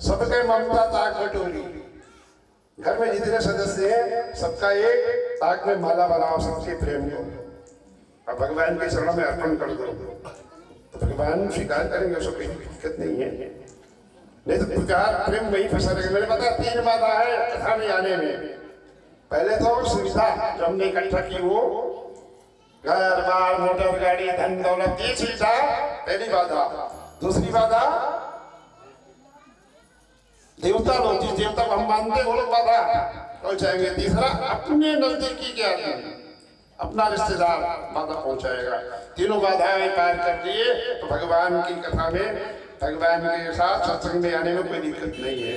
सबके ममता ताक बटोरी। घर में जितने सदस्य हैं सबका एक ताक में माला बनाओ, सबके प्रेम को और भगवान के चरणों में अर्पण कर दो, तो भगवान स्वीकार करेंगे, उसको कोई दिक्कत नहीं है। नहीं तो प्यार प्रेम वही फंसा रहेगा। मैंने बताया 3 बाधा है कथा में आने में। पहले तो सुविधा जो हमने इकट्ठा की, वो घर बार मोटर गाड़ी धन दौलत, ये सुविधा पहली बाधा। दूसरी बाधा देवता लोग, जिस देवता को हम मानते वो लोग बाधा पहुंचाएंगे। तीसरा अपने नजदीकी के आदमी, अपना रिश्तेदार बाधा पहुंचाएगा। तीनों बाधाएं पार कर लिए तो भगवान की कथा में, भगवान के साथ सत्संग में आने में कोई दिक्कत नहीं है।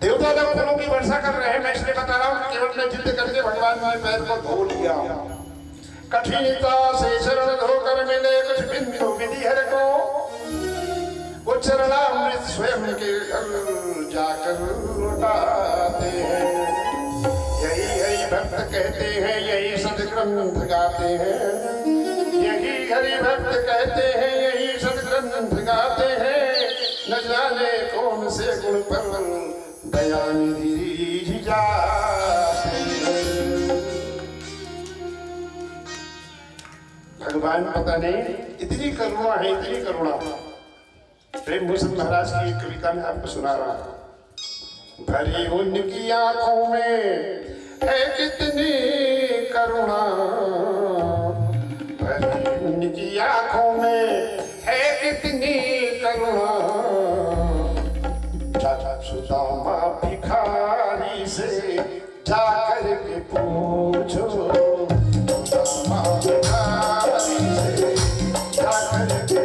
देवता लोग फलों की वर्षा कर रहे हैं, मैं इसलिए बता रहा हूँ केवल मैं जिद करके भगवान के पैर को धो लिया। कठिनता से शरण धोकर मिले कुछ बिंदु विधि हर को, वो चरणामृत स्वयं के घर जाकर लौटाते हैं। यही यही भक्त कहते हैं, यही सदग्रंथ गाते हैं, यही हरि भक्त कहते हैं, यही सदग्रंथ गाते हैं। न जाने कौन से गुण पर दयानिधि जाते। भगवान पता नहीं इतनी करुणा है, इतनी करुणा। प्रेम भूषण महाराज की एक कविता में आपको सुना रहा हूं। भरी उनकी आंखों में है कितनी करुणा, भरी उनकी आंखों में है कितनी करुणा। सुदामा भिखारी से जाकर के पूछो, सुदामा भिखारी से जाकर के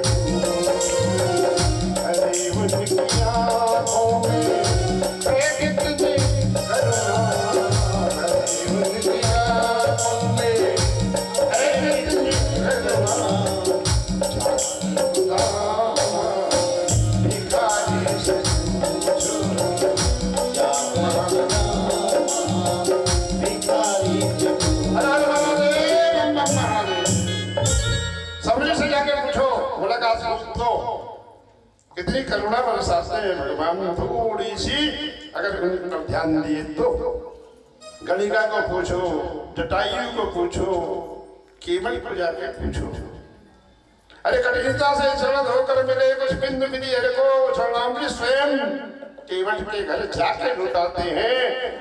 कितनी करुणा बरसाते हैं भगवान। थोड़ी सी अगर उन पर ध्यान दिए तो गणिका को पूछो, जटायु को पूछो, केवल को जाके पूछो। अरे कठिनता से शरण होकर मिले कुछ बिंदु विधि हर को, चरणामृत स्वयं केवल के घर जाके लुटाते हैं।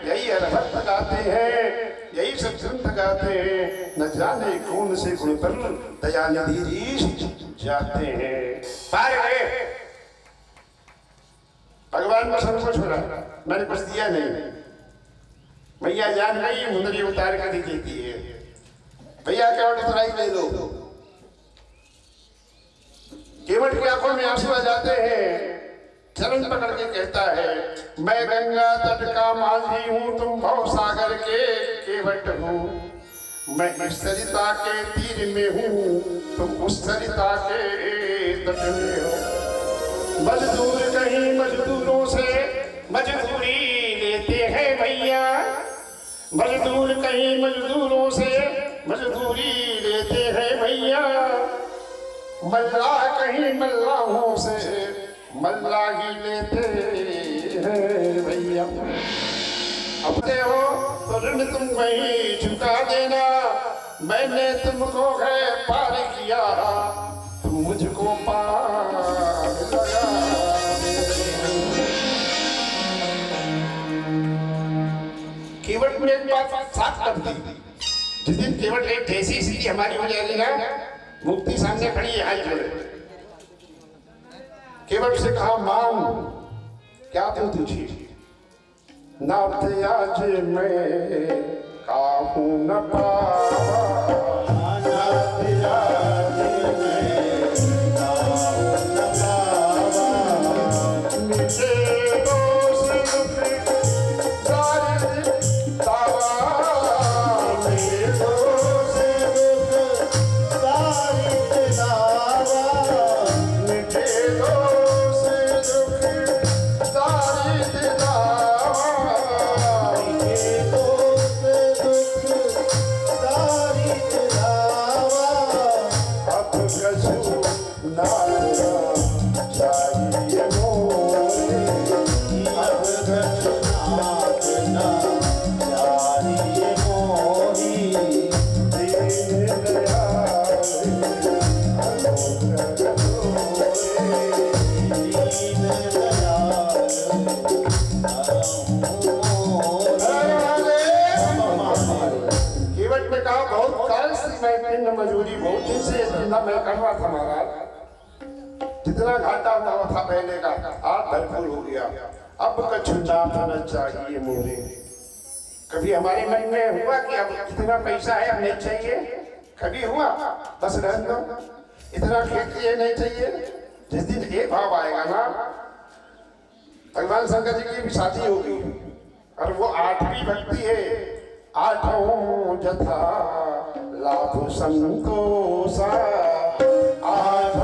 यही हर भक्त गाते हैं, यही सत्संग गाते हैं। न जाने कौन से गुण पर दयानिधि जाते हैं। पार गए भगवान को सब कुछ मिला, मैंने कुछ दिया नहीं। भैया जान गई, मुंदरी उतार कर देती है। भैया केवट उतराई ले लो। केवट की आंखों में आंसू आ जाते हैं। चरण पकड़ के कहता है, मैं गंगा तट का माझी हूँ, तुम भव सागर के केवट हो। मैं इस सरिता के तीर में हूँ, तुम उस सरिता के तट में हो। मजदूर कहीं मजदूरों से मजदूरी लेते हैं भैया, मजदूर कहीं मजदूरों से मजदूरी लेते हैं भैया। मल्लाह कहीं मल्लाहों से मल्लाही लेते हैं भैया। अपने हो तो ऋण तुम वहीं चुका देना, मैंने तुमको है पार किया, तुम मुझको पार लगा। केवट ने एक बात साफ कर दी, जिस दिन केवट एक ऐसी स्थिति हमारी हो जाएगी ना, मुक्ति सामने खड़ी है, हाथ जोड़े। केवट से कहा, मांग क्या तू तुझी नाथ आज मैं काहू न पावा। मैं कर रहा था महाराज, जितना घाटा हुआ था पहले का आज भरपूर हो गया। अब कछु ना चाहिए मोरे। कभी हमारे मन में हुआ कि अब इतना पैसा है अब नहीं चाहिए? कभी हुआ? बस रहने दो, इतना खेती नहीं चाहिए। जिस दिन ये भाव आएगा ना, भगवान शंकर जी की भी शादी होगी और वो 8वीं भक्ति है, 8 जथा लाभ संतोषा, 8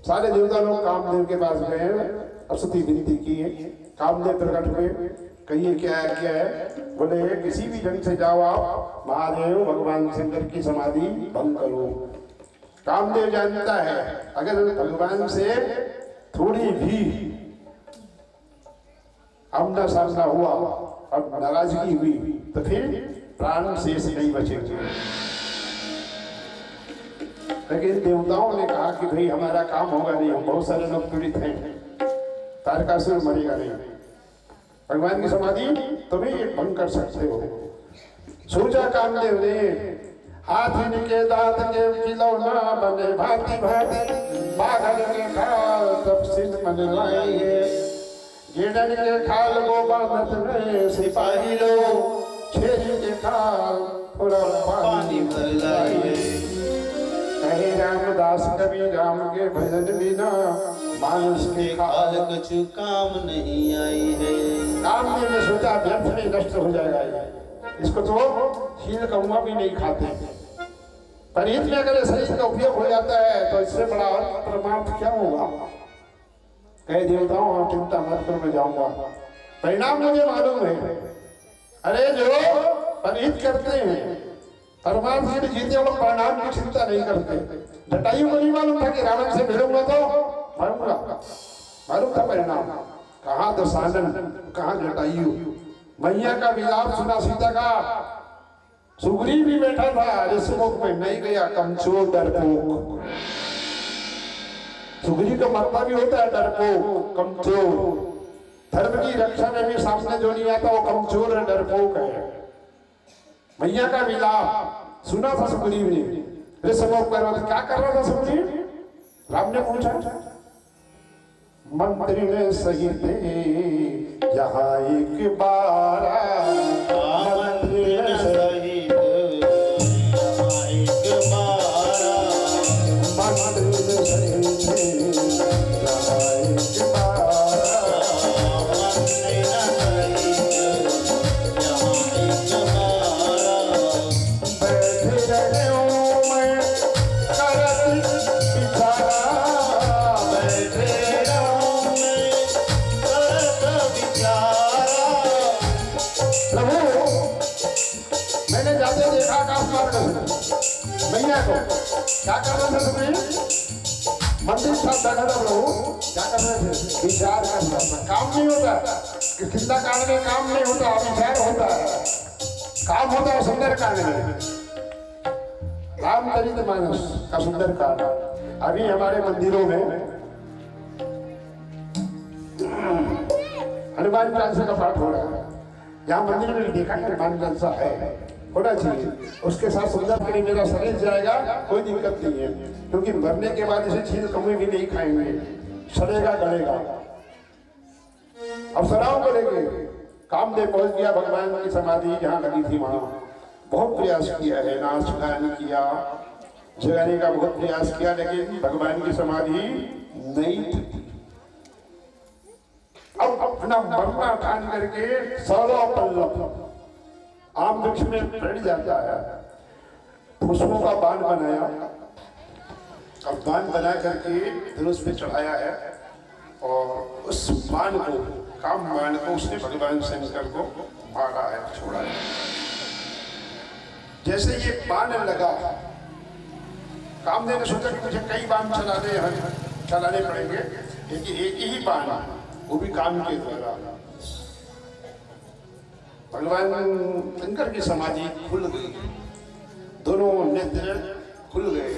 सारे देवता लोग कामदेव के पास गए, अस्तुति विनती की है। कामदेव प्रकट हुए, कहिए क्या है क्या है? बोले किसी भी ढंग से जाओ आप, महादेव भगवान शंकर की समाधि भंग करो। कामदेव जानता है अगर भगवान से थोड़ी भी आमना सामना हुआ और नाराजगी हुई तो फिर प्राण शेष नहीं बचेंगे। लेकिन देवताओं ने कहा कि भाई हमारा काम होगा नहीं, हम बहुत सारे लोग पीड़ित हैं, तारकासुर मरेगा नहीं, भगवान की समाधि तुम्हें भंग कर सकते हो। सोचा कामदेव ने, हाथी के दांत के खिलौना बने भांति भांति, बाघन के खाल तब सिंह मन लाए, गेड़न के खाल को बांधत में सिपाही लोग, छेरी के खाल थोड़ा पानी भर लाए। कहे रामदास कवि राम के भजन बिना मानुष के खाल कछु काम नहीं आई है। कामदेव ने सोचा व्यर्थ में नष्ट हो जाएगा, इसको तो शील कौवा भी नहीं खाते। पर हित में अगर शरीर का उपयोग हो जाता है तो इससे बड़ा परमार्थ क्या होगा? कहे देवताओं हम चिंता मत करो, मैं जाऊंगा, परिणाम मुझे मालूम है। अरे जो परिहित करते हैं परमार्थ के लिए जीते लोग परिणाम की चिंता नहीं करते। जटायु को नहीं मालूम था कि रावण से भिड़ूंगा तो मरूंगा, मालूम था परिणाम। कहाँ दशानन, कहाँ जटायु। मैया का विलाप सुना सीता का, सुग्रीव भी बैठा था ऋषिमुख में, नहीं गया कमजोर डरपोक। सुग्रीव का मतलब भी होता है डरपोक, कमजोर। धर्म की रक्षा में भी सामने जो नहीं आता वो कमजोर है, डरपोक है। मैया का विलाप सुना था सुग्रीव ने, ऋषिमुख पर्वत। क्या कर रहा था सुग्रीव? राम ने पूछा, मंत्री ने सही थे यहाँ एक बार, मंत्री ने सही थे यहाँ एक बार, मंत्री ने सही थे यहाँ एक बार, मंत्री ने सही थे यहाँ एक बार। बैठे रहे हूँ मैं करत बिचारा, बैठे मैंने जाते देखा आकाश मार्ग मैया को। क्या कर रहे थे तुम्हें? मंदिर साथ बैठा था प्रभु, क्या कर रहे थे? विचार कर रहा था। काम नहीं होता, चिंता कांड में काम नहीं होता, विचार होता है। काम होता है सुंदर कांड में, रामचरितमानस का सुंदर कांड। अभी हमारे मंदिरों में हनुमान चालीसा का पाठ हो रहा है। यहाँ मंदिर में देखा कि हनुमान चालीसा है, होना चाहिए। उसके साथ सुंदर करी मेरा शरीर जाएगा, कोई दिक्कत नहीं है, क्योंकि मरने के बाद इसे चीज कभी भी नहीं खाएंगे, सड़ेगा गलेगा। अप्सराओं को लेके कामदेव पहुंच गया भगवान की समाधि जहाँ लगी थी वहां। बहुत प्रयास किया है, नाच गान किया, जगाने का बहुत प्रयास किया, लेकिन भगवान की समाधि नहीं थी। अब अपना मरना ठान करके 16 पल्लव आम वृक्ष में बैठ जाता है, पुष्पों का बाण बनाया, अब बाण बना करके धनुष पे चढ़ाया है, और उस बाण को, काम बाण को उसने भगवान शंकर को मारा है, छोड़ा है। जैसे ये बाण लगा, कामदेव ने सोचा कि मुझे कई बाण चलाने पड़ेंगे, लेकिन एक ही बाण वो भी काम के द्वारा। भगवान शंकर की समाधि खुल गई, दोनों नेत्र खुल गए।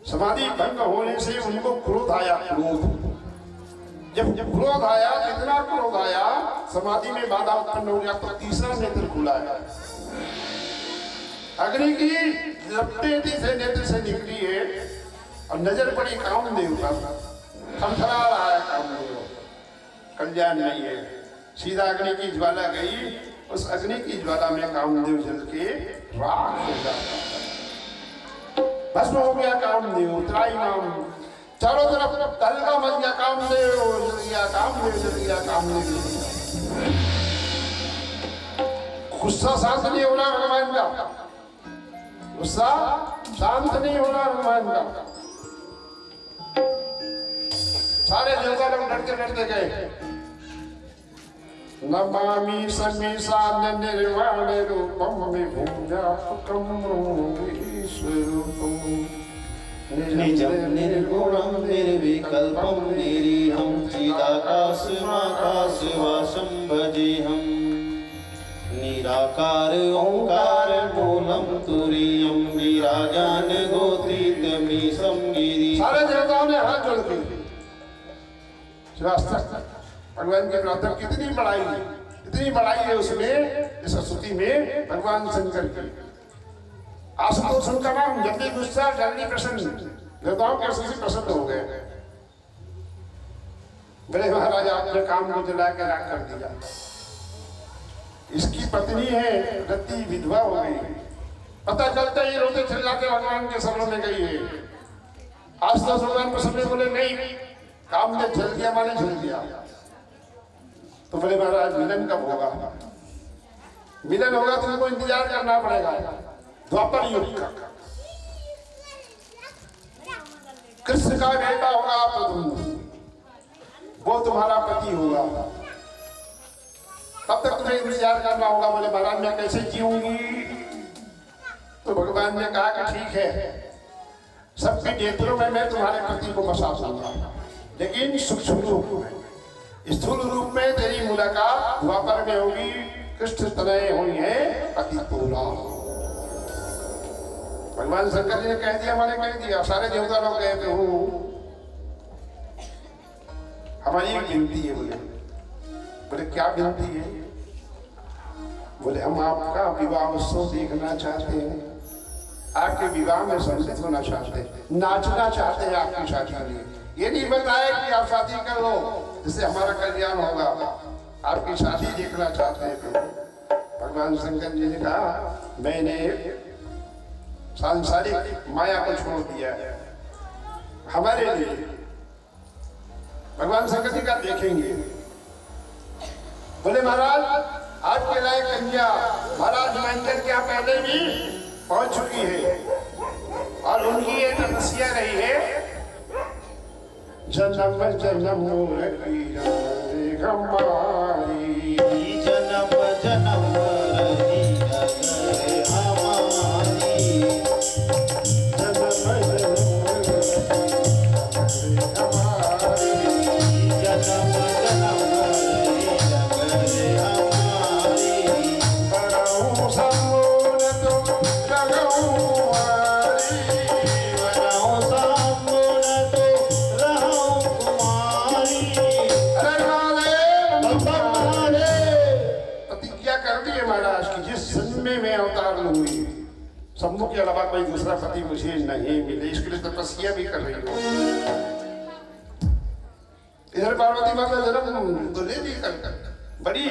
समाधि भंग होने से उनको क्रोध आया। क्रोध जब क्रोध आया, कितना क्रोध आया, समाधि में बाधा उत्पन्न हो गया, तो तीसरा नेत्र खुला है। अग्नि की लपटें तीसरे नेत्र से निकली है और नजर पड़ी कामदेव पर। थरथरा रहा है कामदेव, कल्याण नहीं है। सीधा अग्नि की ज्वाला गई, उस अग्नि की ज्वाला में कामदेव जल के राख हो जाता, भस्म हो गया कामदेव। त्राईमाम चारों तरफ तलका मच गया, कामदेव जल गया, कामदेव जल गया, कामदेव जल गया। गुस्सा शांत नहीं हो रहा भगवान का, गुस्सा शांत नहीं हो रहा भगवान का। सारे देवता लोग डरते डरते गए। नमामि समीशान निर्वाण रूपम विभुजापकम विश्वरूपम निजं निर्गुणं निर्विकल्पं निरीहं चिदाकाशमाकाशवासं भजेऽहं। निराकार ओंकार मूलं तुरीयं विराजान गोतीतमीशं गिरि। सारे देवताओं ने हाथ जोड़ दिए। भगवान की प्रार्थना कितनी बड़ाई है उसमें, इस स्तुति में भगवान शंकर की। आशुतोष उनका नाम, जल्दी गुस्सा जल्दी प्रसन्न, देवताओं के से प्रसन्न हो गए। बड़े महाराज आपने काम को जला के राख कर दिया। इसकी पत्नी है रति, विधवा हो गई। पता चलता ही रोते चिल्लाते भगवान के शरण में गई है। आज तो भगवान प्रसन्न बोले नहीं, काम में जल गया माने जल गया। तो बोले महाराज मिलन कब होगा? मिलन होगा तो तुमको इंतजार करना पड़ेगा द्वापर युग का। कृष्ण का बेटा होगा प्रद्युम्न, वो तुम्हारा पति होगा, तब तक तुम्हें इंतजार करना होगा। बोले महाराज मैं कैसे जीऊंगी? तो भगवान ने कहा कि ठीक है, सबके नेत्रों में मैं तुम्हारे पति को बसा दूंगा, लेकिन सूक्ष्म रूप में, स्थूल रूप में तेरी मुलाकात द्वापर में होगी। कृष्ण तनय हुई है पति पूरा। भगवान शंकर जी ने कह दिया, मैंने कह दिया। सारे देवता लोग कहते हो हमारी एक विनती है। बोले क्या विनती है? बोले हम आपका विवाह उत्सव देखना चाहते हैं, आपके विवाह में सम्मिलित होना चाहते हैं, नाचना चाहते हैं आपकी शादी के लिए। ये नहीं बताया कि आप शादी कर लो जिससे हमारा कल्याण होगा, आपकी शादी देखना चाहते हैं। तो भगवान शंकर जी ने कहा मैंने सांसारिक माया को छोड़ दिया है हमारे लिए। भगवान शंकर जी का देखेंगे। बोले महाराज आपके लायक कन्या महाराज हिमांचल के यहाँ पहले भी पहुंच चुकी है और उनकी ये तपस्या रही है, जन्म जन्म रही हमारी, जन्म जन्म रही हमारी, जन्म जन्म हमारी, जन्म जन्म रही हमारी। बरहु समूल तुम लगऊ मारी, बरहु समूल तुम रहु कुमारी। प्रतिज्ञा कर दी है महाराज की जिस जन्म में मैं अवतार लूंगी शंभू के अलावा कोई दूसरा पति मुझे नहीं मिले, इसके लिए तपस्या भी कर रही हो। इधर पार्वती माता जन्म तो ले ली कर बड़ी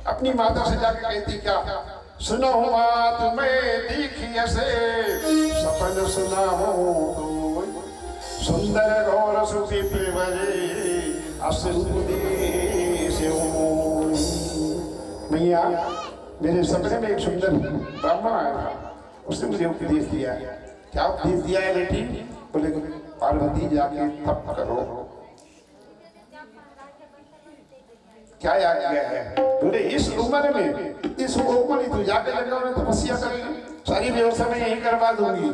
अपनी माता से जाके कहती क्या, सुनो बात मैं देखी ऐसे सपन सुना हो तो सुंदर गौर सुखी प्रेमरे मैया मेरे सपने में एक सुंदर ब्राह्मण आया था, उसने मुझे उपदेश दिया। क्या उपदेश दिया है बेटी? बोले पार्वती जाके तप करो। क्या याद किया है? बोले इस उम्र में इतनी सुकोमल तू जाके लगा में तपस्या कर, सारी व्यवस्था में यही करवा दूंगी,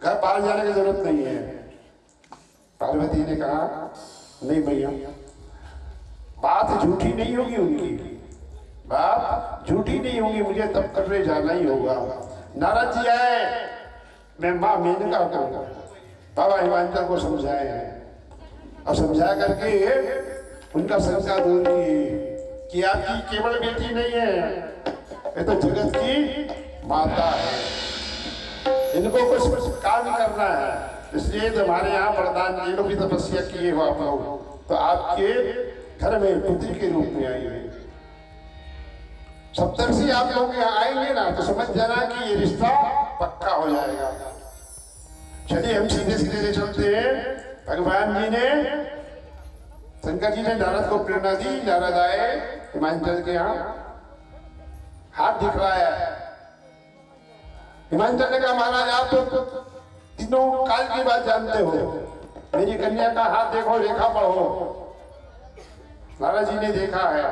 घर बाहर जाने की जरूरत नहीं है। पार्वती ने कहा नहीं भैया बात झूठी नहीं होगी उनकी, बात झूठी नहीं होगी, मुझे तब करने जाना ही होगा। नारद जी आए, मैं माँ मेनका को बाबा हिमांचल को समझाए हैं और समझा करके उनका शंका दूर की कि आपकी केवल बेटी नहीं है, ये तो जगत की माता है, इनको कुछ काम करना है, इसलिए तुम्हारे यहाँ वरदान ये लोग भी तपस्या किए हो आप लोग, तो आपके घर में पुत्री के रूप में आई हुई। सप्तर्षि आप लोग यहाँ आएंगे ना तो समझ जाना कि ये रिश्ता पक्का हो जाएगा। चलिए हम सीधे सीधे चलते हैं। भगवान जी ने, शंकर जी ने नारद को प्रेरणा दी, नारद आए हिमांचल के यहाँ, हाथ दिखलाया। हिमांचल ने कहा महाराज आप तो तीनों काल की बात जानते हो, मेरी कन्या का हाथ देखो, रेखा पढ़ो। नारद जी ने देखा है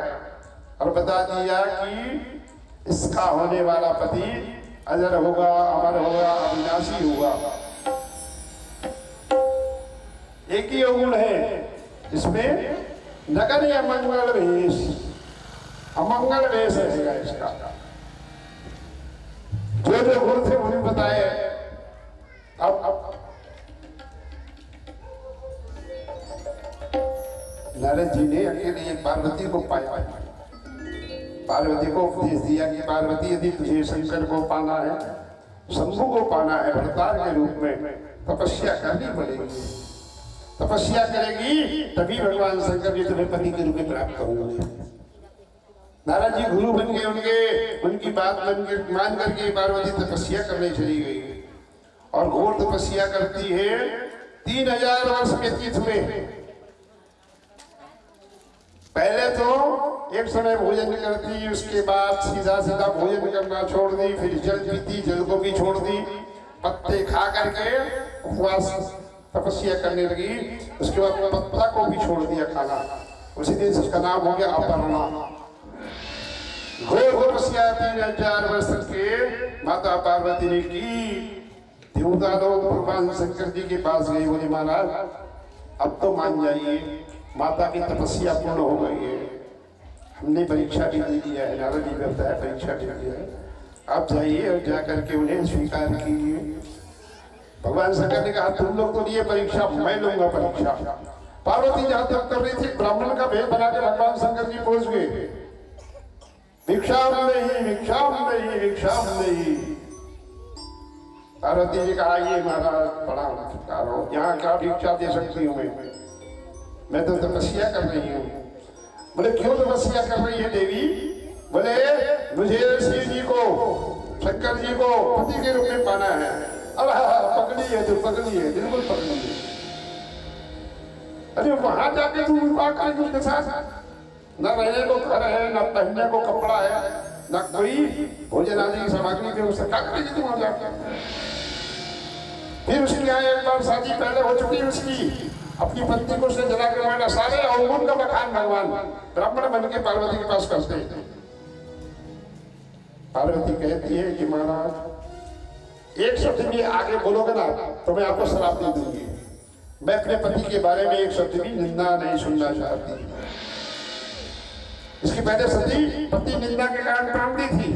और बता दिया कि इसका होने वाला पति अजर होगा, अमर होगा, अविनाशी होगा। एक ही गुण है इसमें, नगर या मंगल वेश, अमंगल वेश रहेगा इसका। जो जो गुण थे उन्हें बताए। अब नारद जी ने अकेले पार्वती को पाया, पार्वती को उपदेश दिया कि पार्वती यदि तुझे शंकर को पाना है, शंभु को पाना है अवतार के रूप में, तपस्या करनी पड़ेगी। तपस्या करेगी तभी भगवान शंकर जी तुम्हें पति के रूप में प्राप्त होंगे। नारद जी गुरु बन गए, उनकी बात मान करके पार्वती तपस्या करने चली गई और घोर तपस्या करती है। 3000 वर्ष व्यतीत हुए। पहले तो एक समय भोजन करती, उसके बाद सीधा सीधा भोजन करना छोड़ दी, फिर जल पीती, जल को भी छोड़ दी, पत्ते खा करके उपवास तपस्या करने लगी। उसके बाद पत्ता को भी छोड़ दिया खाना, उसी दिन से उसका नाम हो गया अपर्णा। घोर तपस्या 3000 वर्ष के माता पार्वती ने की। देवता लोग भगवान शंकर जी के पास गए, बोले महाराज अब तो मान जाइए, माता की तपस्या पूर्ण हो गई है, हमने परीक्षा भी दे दिया है, नारद जी करता है परीक्षा दे दिया है, आप जाइए और जाकर के उन्हें स्वीकार कीजिए। भगवान शंकर ने कहा तुम लोग तो लिए परीक्षा, मैं लूंगा परीक्षा। पार्वती जहां तक कर रही थी, ब्राह्मण का भेद बना के भगवान शंकर जी पहुंच गए। भिक्षाम नहीं, भिक्षाम नहीं, भिक्षाम नहीं। पार्वती जी कहा ये महाराज बड़ा करो, यहाँ क्या भिक्षा दे सकती हूँ मैं तो तपस्या कर रही हूँ। बोले क्यों तपस्या कर रही है देवी? बोले मुझे शिव जी को, शंकर जी को पति के रूप में पाना है। अब पकड़ी है तो पकड़ी है, बिल्कुल पकड़ी है। अरे वहां जाके तुम विवाह करेंगे उनके साथ, न रहने को घर है, न पहनने को कपड़ा है, न कोई भोजन आदि की सामग्री पे, उससे क्या करेगी तुम वहां जाकर? फिर उसके यहाँ एक बार शादी पहले हो चुकी उसकी, अपनी पत्नी को उसने जला के मारा। सारे अवगुण का बखान भगवान ब्राह्मण बन के पार्वती के पास करते हैं। पार्वती कहती है कि महाराज एक शब्द भी आगे बोलोगे ना तो मैं आपको श्राप दे दूंगी। मैं अपने पति के बारे में एक शब्द भी निंदा नहीं सुनना चाहती। इसके पहले सती पति निंदा के कारण प्राण दी थी।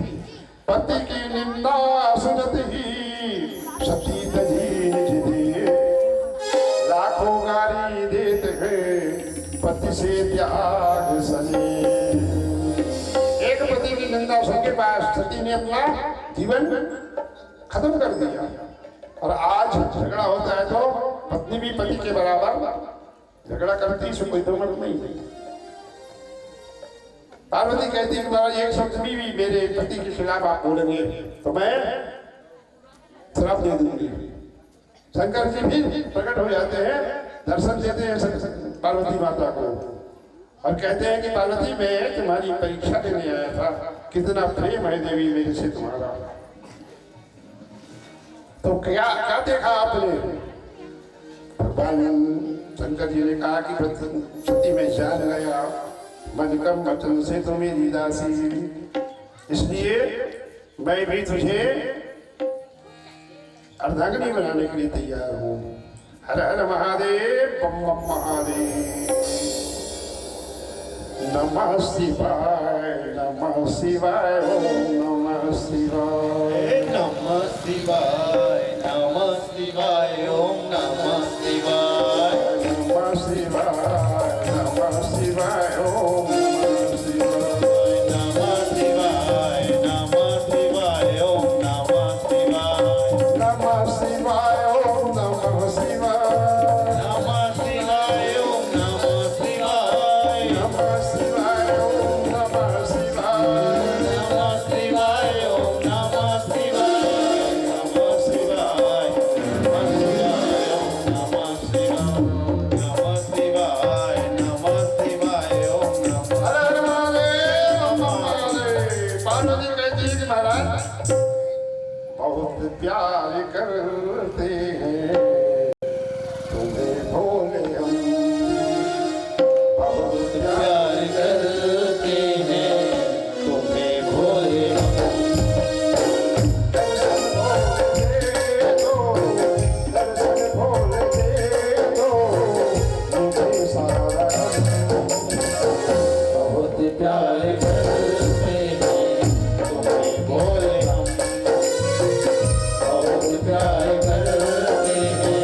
पति की निंदा सुनती ही सती तजी निज दे, लाखों गाली देते हैं पति से त्याग सने। एक पति की निंदा सुन के पास सती ने अपना जीवन खत्म कर दिया। और आज झगड़ा होता है तो पत्नी भी पति के बराबर झगड़ा करती, इसमें कोई दो मत नहीं। पार्वती कहती है महाराज एक शब्द भी मेरे पति के खिलाफ आप बोलेंगे तो मैं श्राप दे दूंगी। शंकर जी भी प्रकट हो जाते हैं, दर्शन देते हैं पार्वती माता को और कहते हैं कि पार्वती मैं तुम्हारी परीक्षा देने आया था, कितना प्रेम है देवी मेरे से तुम्हारा। तो क्या क्या देखा आपने? भगवान शंकर जी ने कहा कि सती में जान गया, मन कम वचन से तुम्हें दासी, इसलिए मैं भी तुझे अर्धांगिनी बनाने के लिए तैयार हूँ। हर हर महादेव, बम बम महादेव। नमः शिवाय, नमः शिवाय, ओम नमः शिवाय। नमः शिवाय, नमः शिवाय, ओम नमः शिवाय। नमः शिवाय, नमः शिवाय, ओम नमः शिवाय। नमः शिवाय, नमः शिवाय, ओम नमः शिवाय। नमः शिवाय, ओम नमः शिवाय। नमः शिवाय, ओम नमः शिवाय। नमः शिवाय, ओम नमः शिवाय। नमः शिवाय, ओम नमः शिवाय। नमः शिवाय, नमः शिवाय, ओम नमः शिवाय। नमः शिवाय, नमः शिवाय, ओम नमः। हर हर महादेव, महादेव। पार्वती कहती है कि महाराज बहुत प्यार करते हैं तुम्हें भोले हम, बहुत प्यार प्यार करते हैं तुम्हें भोले हम। दर्शन भोले दे दो, दर्शन भोले दे दो मुझे सारा। बहुत प्यार करते हैं तुम्हें भोले हम। बहुत प्यार करते हैं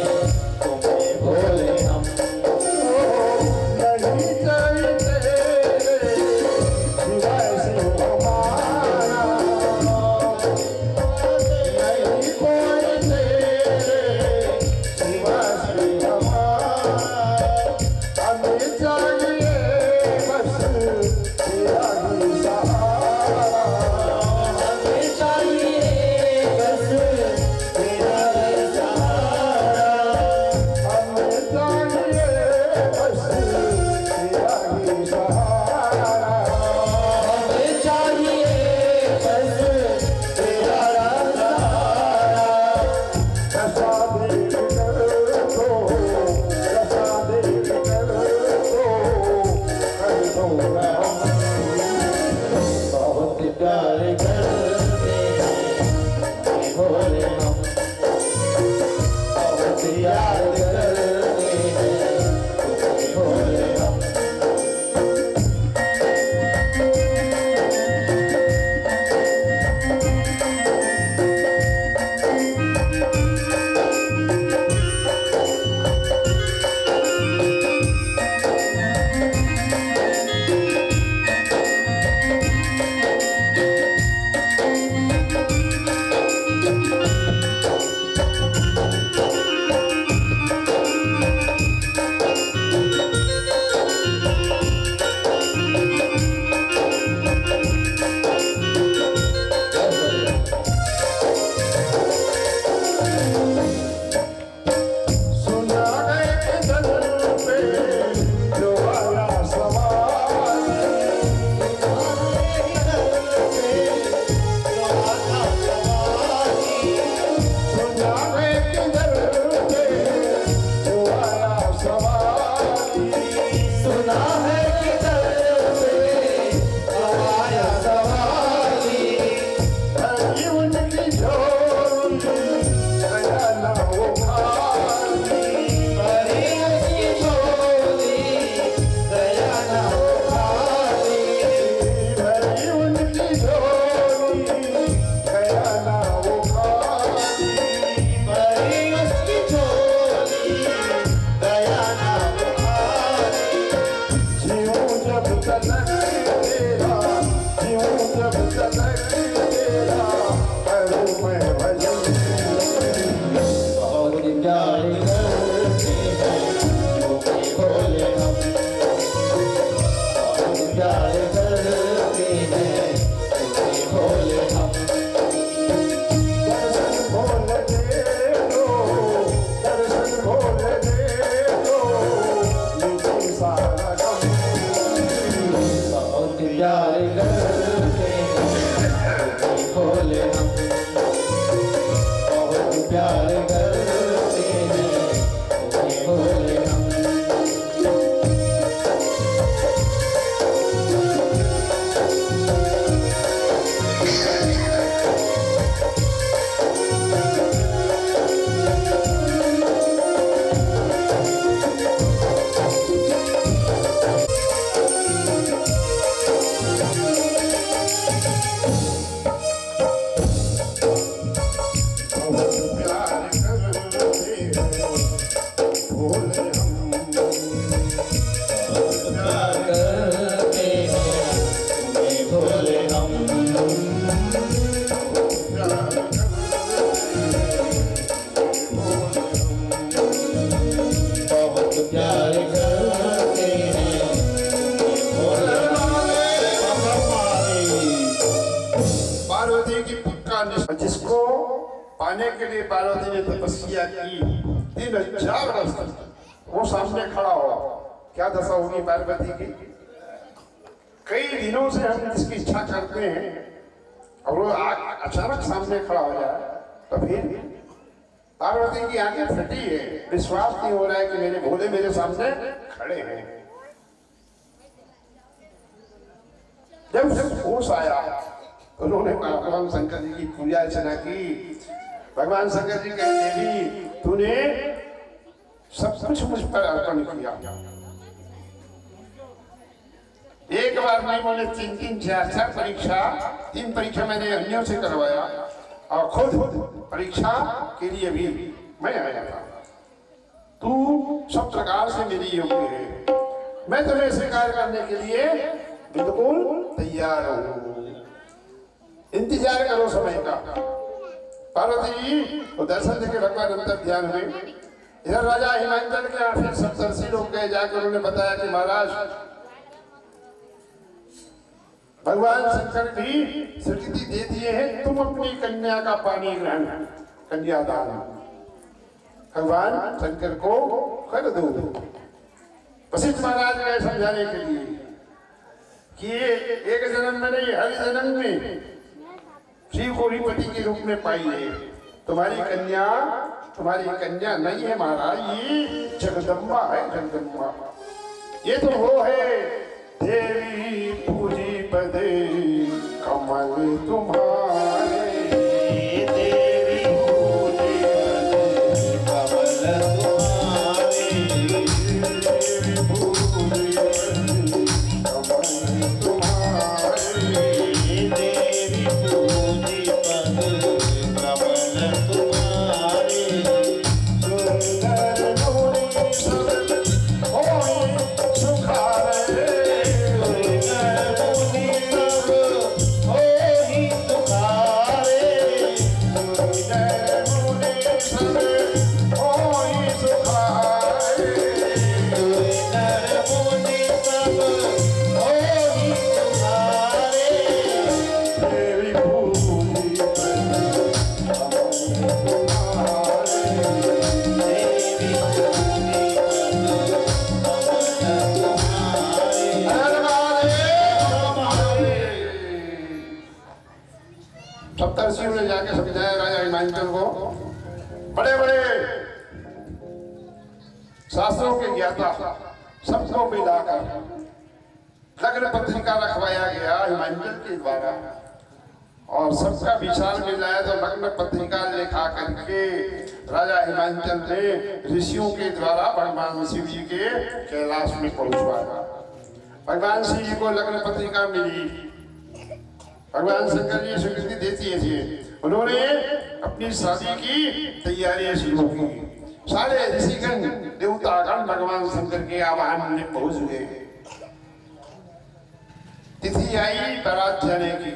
पार्वती की पक्का निष्ठा, जिसको पाने के लिए पार्वती ने तपस्या की 3000 वर्ष तक, वो सामने खड़ा हो, क्या दशा होगी पार्वती की? कई दिनों से हम जिसकी इच्छा करते हैं और वो अचानक सामने खड़ा हो जाए तो फिर पार्वती की आंखें फटी है, विश्वास नहीं हो रहा है कि मेरे भोले मेरे सामने खड़े हैं। जब होश आया उन्होंने भगवान शंकर जी की पूजा अर्चना की। भगवान शंकर जी कहते देवी तूने सब कुछ मुझ पर अर्पण किया, एक बार नहीं बोले 3 4 परीक्षा, 3 परीक्षा मैंने अन्यों से करवाया और खुद परीक्षा के लिए भी मैं आया था। तू सब प्रकार से मेरी योग्य है, मैं तुम्हें स्वीकार करने के लिए बिल्कुल तैयार हूँ, इंतजार करो समय का। पार्वती जी को दर्शन देके भगवान अंतर ध्यान हुए। इधर राजा हिमांचल के 8 सप्तर्षि लोग गए, जाकर उन्होंने बताया कि महाराज भगवान शंकर भी स्वीकृति दे दिए हैं, तुम अपनी कन्या का पानी ग्रहण कन्यादान भगवान शंकर को कर दो। वशिष्ठ महाराज गए समझाने के लिए कि एक जन्म में नहीं, हर जन्म में शिव को ही पति के रूप में पाई है। तुम्हारी कन्या नहीं है महाराज, ये जगदम्बा है, जगदम्बा। ये तो वो है देवी पूजी पदे कमल तुम्हारे, देवी पूजी पदे कमल तुम्हारे, देवी पूजी पदे कमल तुम्हारे, देवी पूजी पदे कमल तुम्हारे, सुंदर नूरी सरल होए सुखारे, सप्तर्षियों ने जाके समझाया राजा हिमांचल को। बड़े बड़े शास्त्रों के ज्ञाता सबको मिलाकर लग्न पत्रिका रखवाया गया हिमांचल के द्वारा, और सबका विचार मिलाया तो लग्न पत्रिका लिखा करके राजा हिमांचल ने ऋषियों के द्वारा भगवान शिव जी के कैलाश में पहुंचवाया। भगवान शिव जी को लग्न पत्रिका मिली, भगवान शंकर जी स्वीकृति देती थे। उन्होंने अपनी शादी की तैयारी शुरू की। सारे ऋषिगण देवतागण भगवान शंकर के आवाहन में पहुंच गए। तिथि आई बारात जाने की।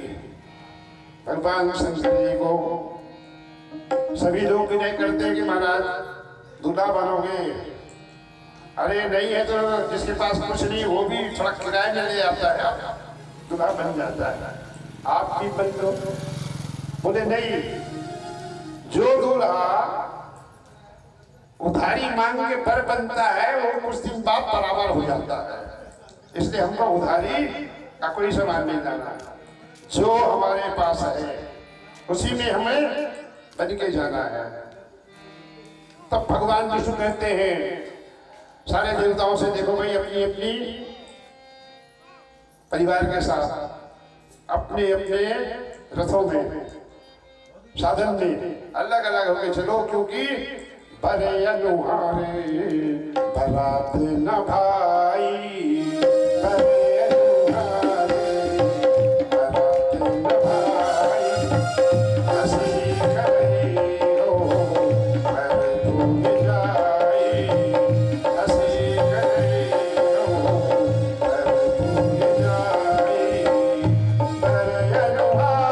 भगवान शंकर जी को सभी लोग विनय करते कि महाराज दूल्हा बनोगे। अरे नहीं है तो जिसके पास कुछ नहीं वो भी थोड़ा किराए में ले आता है, दूल्हा बन जाता है, आप भी बन लो। बोले नहीं, जो दूल्हा उधारी मांग के बर बनता है वो कुछ दिन बाद बराबर हो जाता है, इसलिए हमको उधारी का कोई सामान नहीं लाना, जो हमारे पास है उसी में हमें बन के जाना है। तब भगवान विष्णु कहते हैं सारे देवताओं से, देखो भाई अपनी अपनी परिवार के साथ अपने अपने रथों में साधन में अलग अलग होके चलो, क्योंकि बड़े अनुहारे बरात न भाई, बड़े अनुहारे बरात न भाई, हंसी खरी हो पर तुम जाई, हंसी खरी हो पर तुम जाई, बड़े अनुहारे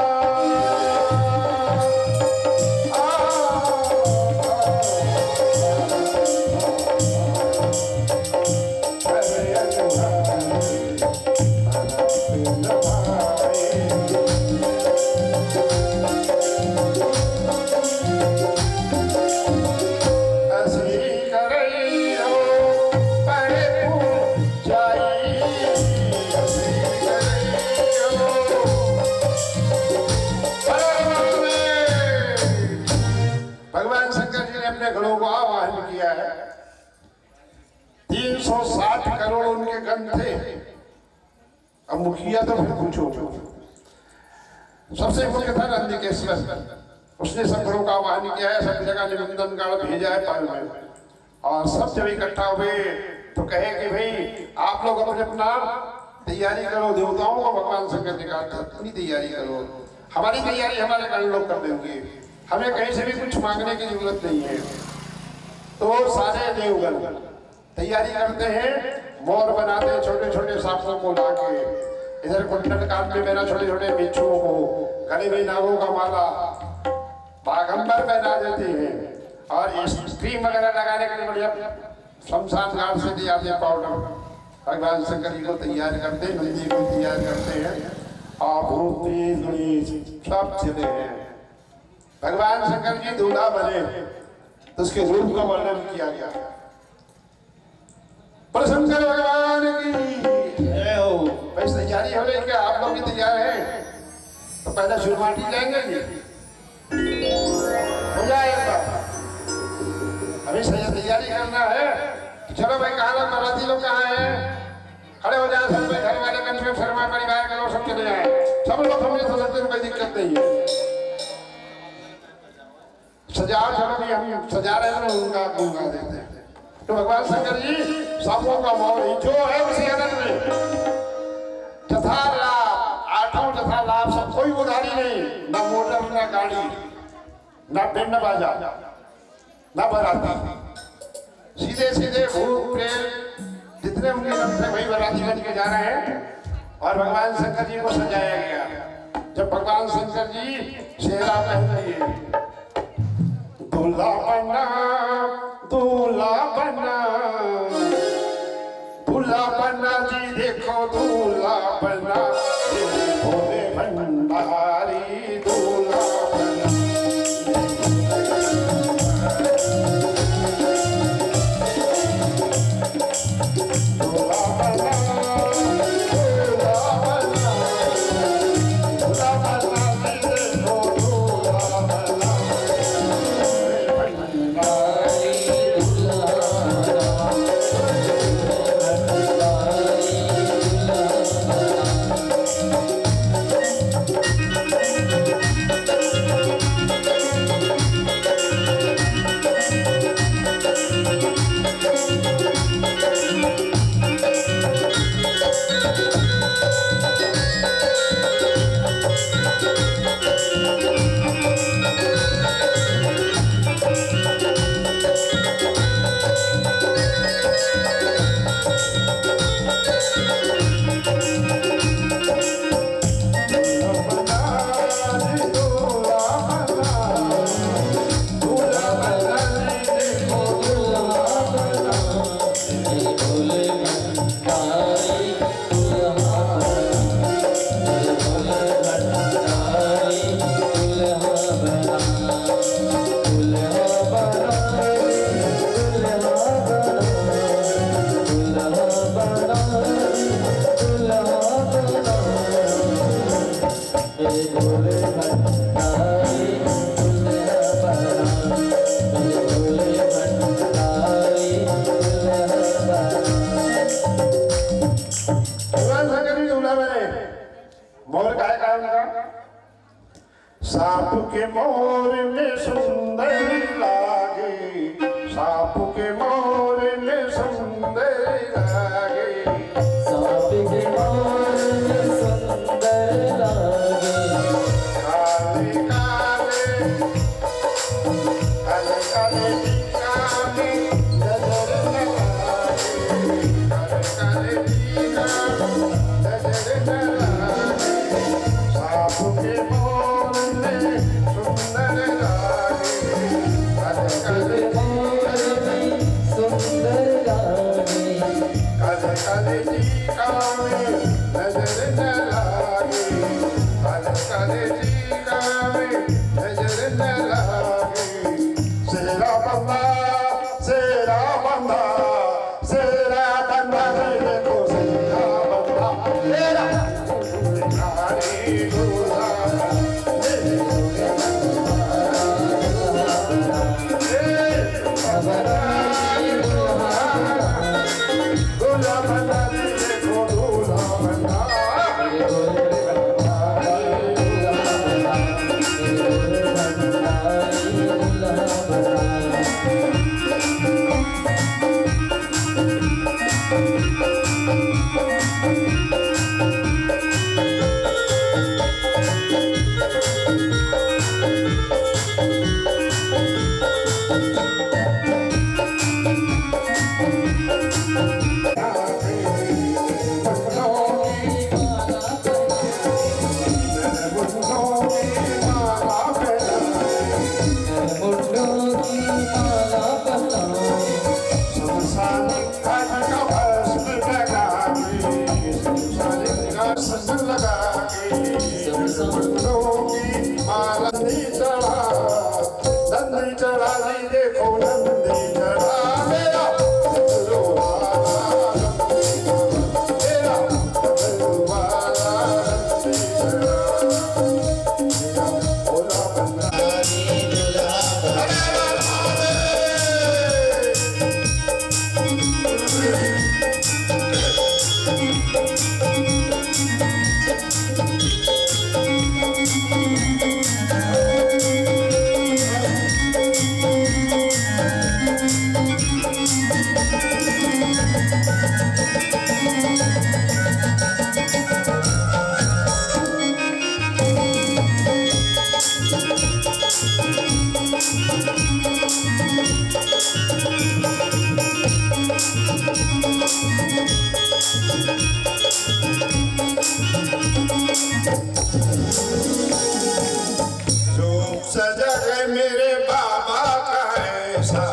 ने गणों को आवाहन किया है। 360 करोड़ उनके गण थे। अब मुखिया तो फिर पूछो, सबसे मुख्य था नंदिकेश्वर। उसने सब गणों का आवाहन किया है, सब जगह निबंधन कार्ड भेजा है पल में, और सब जब इकट्ठा हुए तो कहे कि भाई आप लोग अपने अपना तैयारी करो, देवताओं को भगवान शंकर ने कहा अपनी तैयारी करो, हमारी तैयारी हमारे गण लोग कर देंगे, हमें कहीं से भी कुछ मांगने की जरूरत नहीं है। तो सारे देवगण तैयारी करते हैं, मोर बनाते हैं छोटे छोटे सांपों को लाके, इधर कुंडल कान में पहना छोटे छोटे बिच्छुओं को, गले में नागों का माला, बाघंबर पहना देते हैं, और स्क्रीम वगैरह लगाने के लिए बढ़िया शमशान घाट से दिया पाउडर भगवान शंकर जी को तैयार करते हैं, नंदी को तैयार करते हैं, और भूति गणेश सब चले हैं। भगवान शंकर जी दूल्हा बने तो उसके रूप का वर्णन किया गया। पर शंकर भगवान की जय हो। बस तैयारी हो रही है, आप लोग भी तैयार हैं? तो पहले शुरुआती जाएंगे जी, हो जाएगा। अभी सही तैयारी करना है। चलो भाई, कहाँ लोग बाराती लोग कहाँ हैं? खड़े हो जाए सब, घर वाले कम से कम शर्मा परिवार के लोग सब चले जाए, सब लोग हमने तो सकते, कोई दिक्कत नहीं है। सजाओ, चलो भी हम सजा रहे हैं, उनका गूंगा देते हैं। तो भगवान शंकर जी सांपों का मोर जो है उसी आनंद में जथा लाभ, आठों जथा लाभ, सब कोई उधारी नहीं, ना मोटर ना गाड़ी ना पिंड बाजा ना बराती, सीधे सीधे भूत प्रेत जितने उनके नाम थे वही बराती बन के जा रहे हैं। और भगवान शंकर जी को सजाया गया। जब भगवान शंकर जी सेहरा पहन लिए, दूल्हा बना दूल्हा बना दूल्हा बना जी, देखो दूल्हा बना, भोले भंडारी दूल्हा बना। सांप के मोर में सुंदर लागे, सांप के मोर में सुंदर लागे, सांप के मोर में सुंदर लागे, काले काले काले काले टीका में नजर न लागे, काले काले टीका नजर न लागे, सांप के मोर में सुंदर लागे, काले काले मोर में सुंदर लागे, काले काले टीका में नजर न लागे, काले काले टीका में नजर न लागे। सेरा बंदा सेरा बंदा सेरा बंदा, देखो सेरा बंदा तेरा नारी दूल्हा, नंदी चढ़ा, नंदी चढ़ा जी देखो नंदी चढ़ा मेरा डमरू वाला मेरा डमरू वाला नंदी चढ़ा मेरा भोला भंडारी सजा गए मेरे बाबा का ऐसा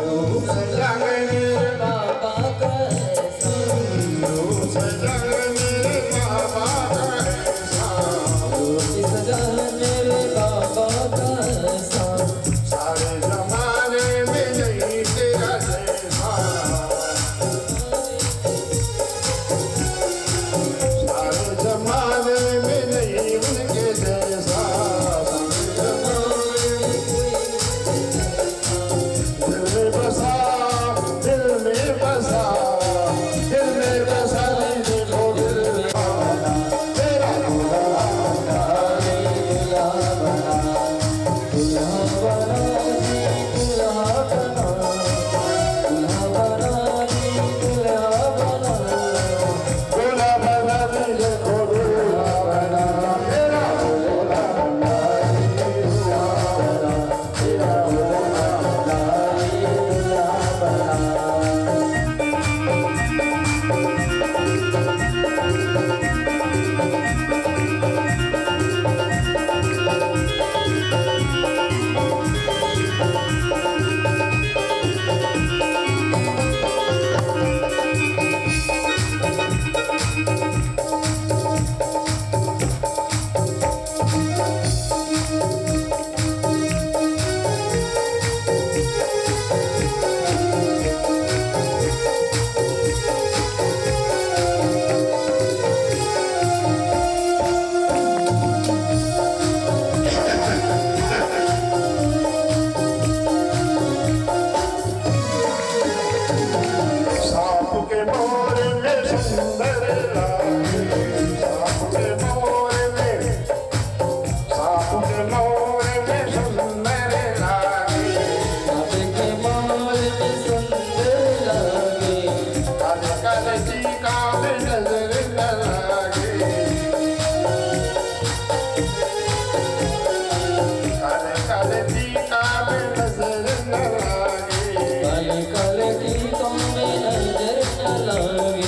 रूप सजा गए मेरे बाबा का ऐसा रूप सजा गए मेरे बाबा का ऐसा रूप सजा मेरे बाबा का ऐसा सारे जमाने में नहीं तेरा जैसा सारे जमाने में नहीं उनके जैसा दिल में बसा देखो दिल में तेरा भोला बना देखो भोला बना तेरा भोला सांप के मोर में सुंदर लागे सांप के मोर में सांप के मोर में सुंदर लागे आपके माल में सुंदर लागे काले काले टीका में नजर न लागे काले काले टीका में नजर न लागे काले काले टीकों में नजर न लागे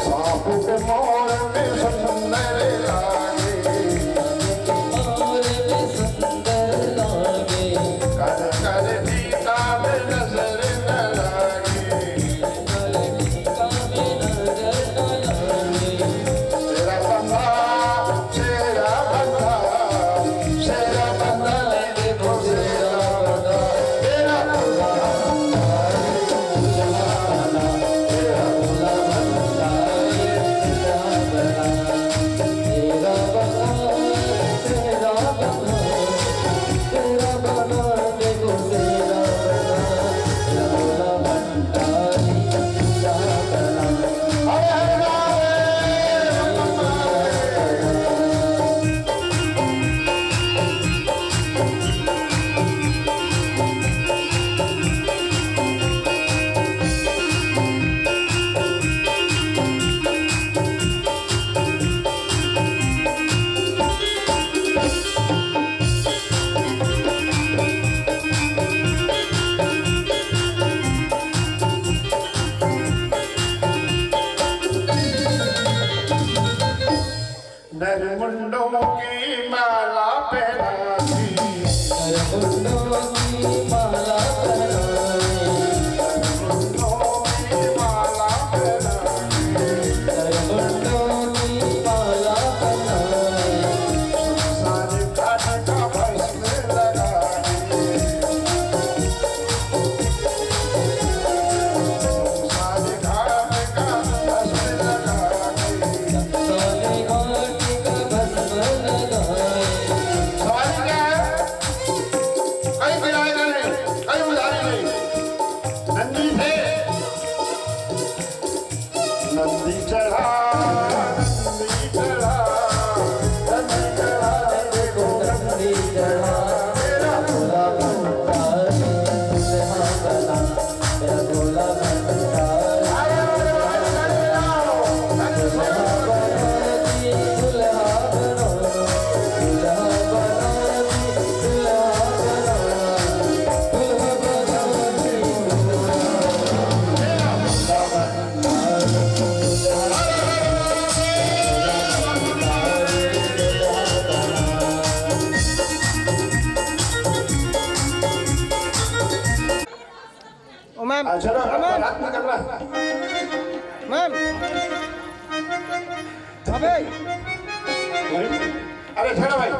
सांप के मोर में सुंदर लागे माल में सुंदर लागे काले काले टीका में नजर न लागे काले टीका में नजर न लागे तेरा बंदा शेरा बंदा शेरा बंदा देखो शेरा बंदा तेरा भोला हरे हरे नरमुंडों की माला पहनाती नरमुंडों की माला पहनाए नरमुंडों की माला पहनाती नरमुंडों की माला पहनाए सारे घाट का भाई चलो रात निकलना। मैम अबे अरे चलो भाई।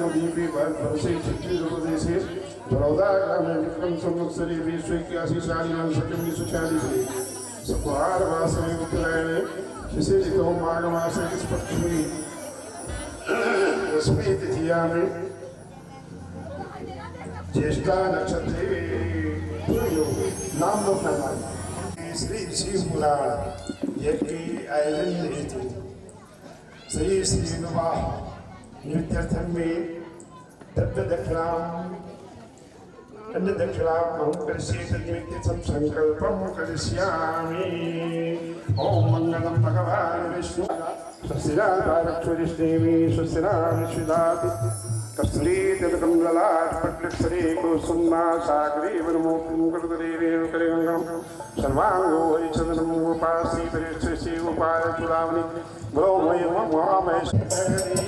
नवदीपे भारतवर्षे छत्तीसगढ़ बड़ौदा ग्रामे विक्रम संवत्सरे 2081 शालिवान शतम 246 सकुहार मासे उत्तरायणे शिशि ऋतौ माघ मासे इस पक्ष में दसवीं तिथिया में ज्येष्ठा नक्षत्रे नाम लोग श्री शिव पुराण यज्ञ आयोजन हेतु श्री श्री विवाह निमित्तार्थं में दत्त दक्षिणां करिष्ये तन्निमित्तं संकल्पं करिष्यामि। ओम मंगलम भगवान विष्णु स्वस्तिराक्षरिष्णेमि स्वस्तिराविष्णुदाति कस्तूरीतिलकं ललाट पट्टक्षरे कुसुमा सागरे वनमोक्तिं करदरेण करेङ्गं सर्वाङ्गो वैचन्दनं गोपासि परिष्ठसि गोपाल चूडामणि ब्रह्मय महामहेश्वरी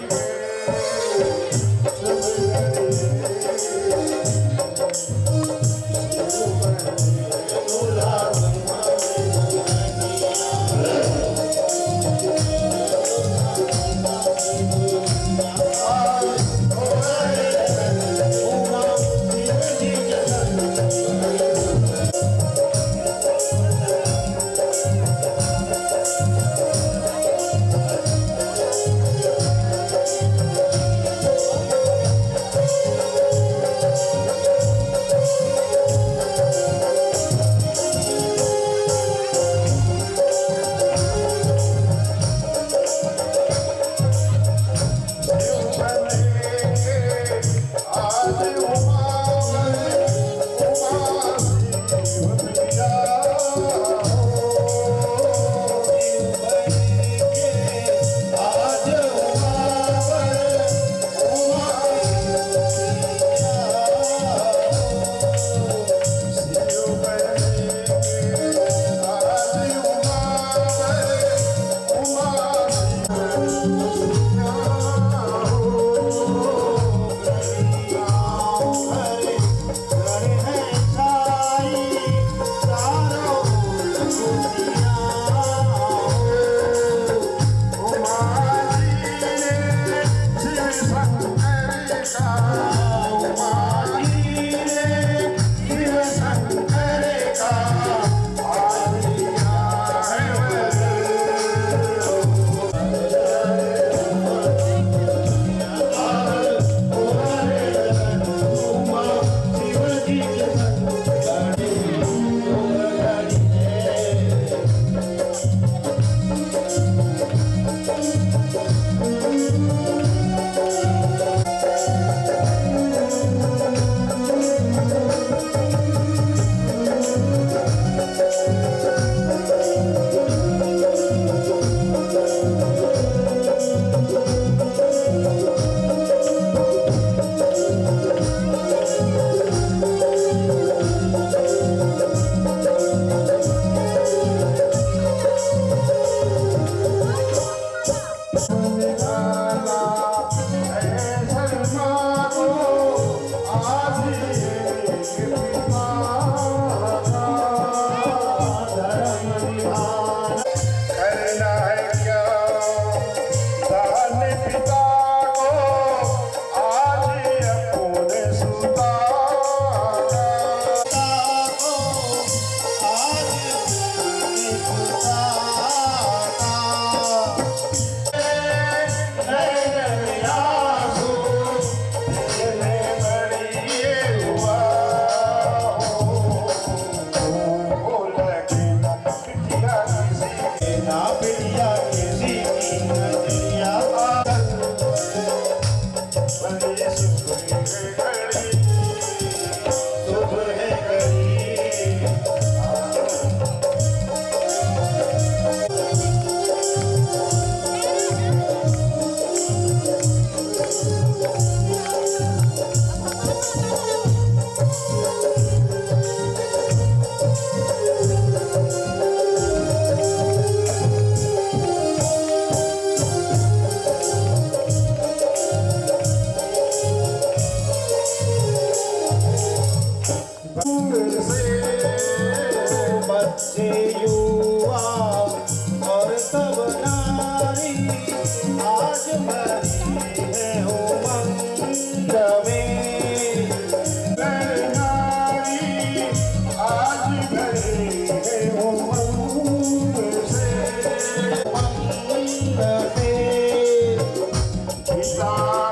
सीता